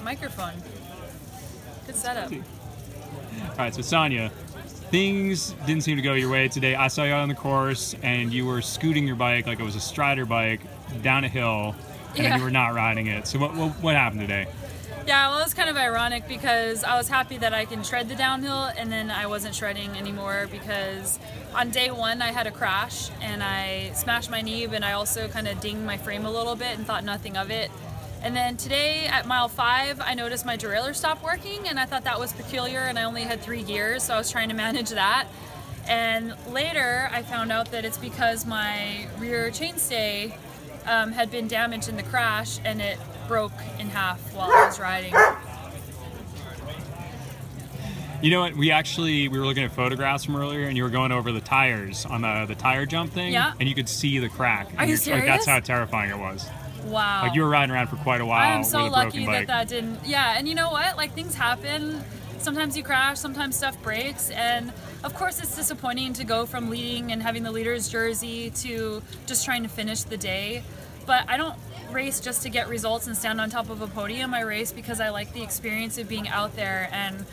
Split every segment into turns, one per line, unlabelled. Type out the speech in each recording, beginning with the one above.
microphone. Good setup.
All right, so Sonya, things didn't seem to go your way today. I saw you out on the course, and you were scooting your bike like it was a strider bike down a hill, and then you were not riding it. So what happened today?
Yeah, well, it's kind of ironic because I was happy that I can shred the downhill, and then I wasn't shredding anymore because on day one I had a crash and I smashed my knee, and I also kind of dinged my frame a little bit and thought nothing of it. And then today at mile 5, I noticed my derailleur stopped working, and I thought that was peculiar, and I only had 3 gears, so I was trying to manage that. And later I found out that it's because my rear chainstay had been damaged in the crash, and it broke in half while I was riding.
You know what? We were looking at photographs from earlier, and you were going over the tires on the tire jump thing, and you could see the crack.
Are you serious?
Like, that's how terrifying it was.
Wow.
Like, you were riding around for quite a while.
I am so
with a
lucky
broken bike.
that didn't. Yeah, and you know what? Like, things happen. Sometimes you crash, sometimes stuff breaks, and of course it's disappointing to go from leading and having the leader's jersey to just trying to finish the day. But I don't race just to get results and stand on top of a podium. I race because I like the experience of being out there, and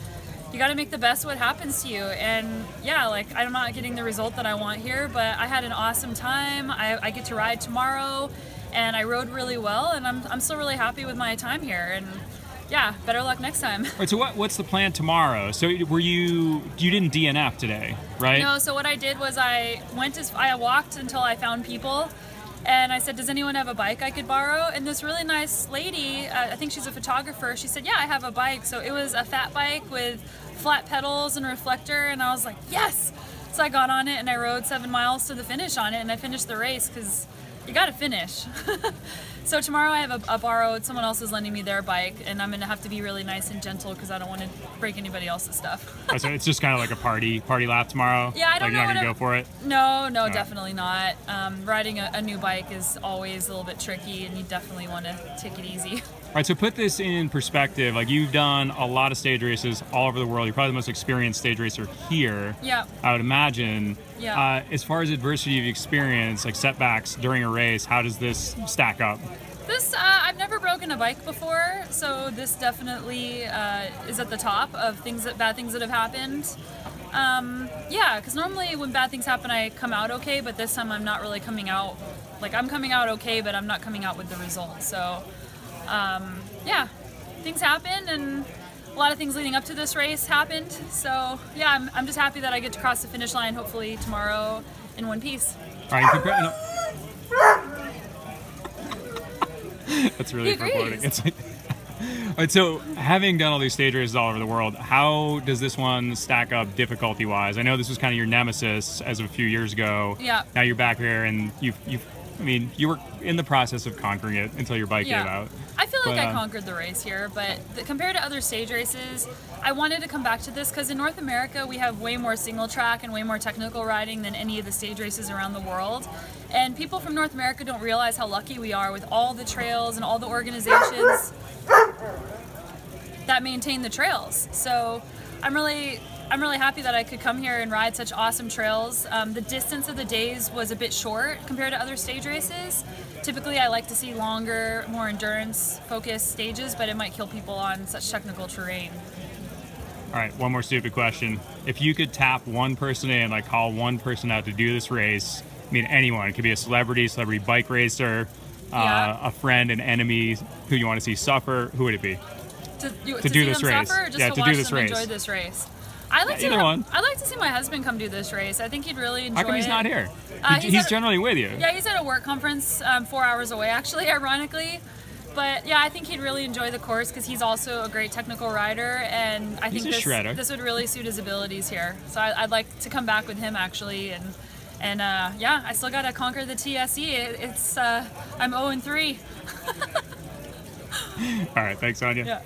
you got to make the best of what happens to you. And yeah, like, I'm not getting the result that I want here, but I had an awesome time. I get to ride tomorrow, and I rode really well, and I'm still really happy with my time here. And yeah, better luck next time.
All right, so what's the plan tomorrow? So you didn't DNF today, right?
No, so what I did was I walked until I found people, and I said, does anyone have a bike I could borrow? And this really nice lady, I think she's a photographer, she said, yeah, I have a bike. So it was a fat bike with flat pedals and reflector, and I was like, yes! So I got on it and I rode 7 miles to the finish on it, and I finished the race because you gotta finish. So tomorrow I have a borrowed, someone else is lending me their bike, and I'm gonna have to be really nice and gentle because I don't want to break anybody else's stuff.
Oh, so it's just kind of like a party lap tomorrow?
Yeah, I don't know.
You're not gonna go for it?
No, definitely not. Riding a new bike is always a little bit tricky, and you definitely want to take it easy.
All right, so put this in perspective. Like, you've done a lot of stage races all over the world. You're probably the most experienced stage racer here.
Yeah.
I would imagine.
Yeah.
As far as adversity you've experienced, like setbacks during a race, how does this stack up?
This, I've never broken a bike before, so this definitely is at the top of bad things that have happened. Yeah, because normally when bad things happen, I come out okay, but this time I'm not really coming out. Like, I'm coming out okay, but I'm not coming out with the result. So, yeah, things happen, and a lot of things leading up to this race happened. So, yeah, I'm just happy that I get to cross the finish line, hopefully tomorrow in one piece.
All right, that's really foreboding. It's like, all right, so having done all these stage races all over the world, how does this one stack up difficulty-wise? I know this was kind of your nemesis as of a few years ago.
Yeah.
Now you're back here, and you were in the process of conquering it until your bike gave out.
I feel like I conquered the race here, but compared to other stage races, I wanted to come back to this because in North America we have way more single track and way more technical riding than any of the stage races around the world. And people from North America don't realize how lucky we are with all the trails and all the organizations that maintain the trails. So I'm really happy that I could come here and ride such awesome trails. The distance of the days was a bit short compared to other stage races. Typically I like to see longer, more endurance-focused stages, but it might kill people on such technical terrain.
All right, one more stupid question. If you could tap one person in, like call one person out to do this race, I mean anyone, it could be a celebrity bike racer, a friend, an enemy who you want to see suffer, who would it be?
To do this race? Suffer, or just to watch them enjoy this race? I'd like to see my husband come do this race. I think he'd really enjoy it.
How come he's not here? He's generally with you.
Yeah, he's at a work conference 4 hours away, actually, ironically. But yeah, I think he'd really enjoy the course because he's also a great technical rider, and I think this would really suit his abilities here. So I'd like to come back with him, actually, and yeah, I still gotta conquer the TSE. I'm 0-3.
All right, thanks, Sonya.
Yeah.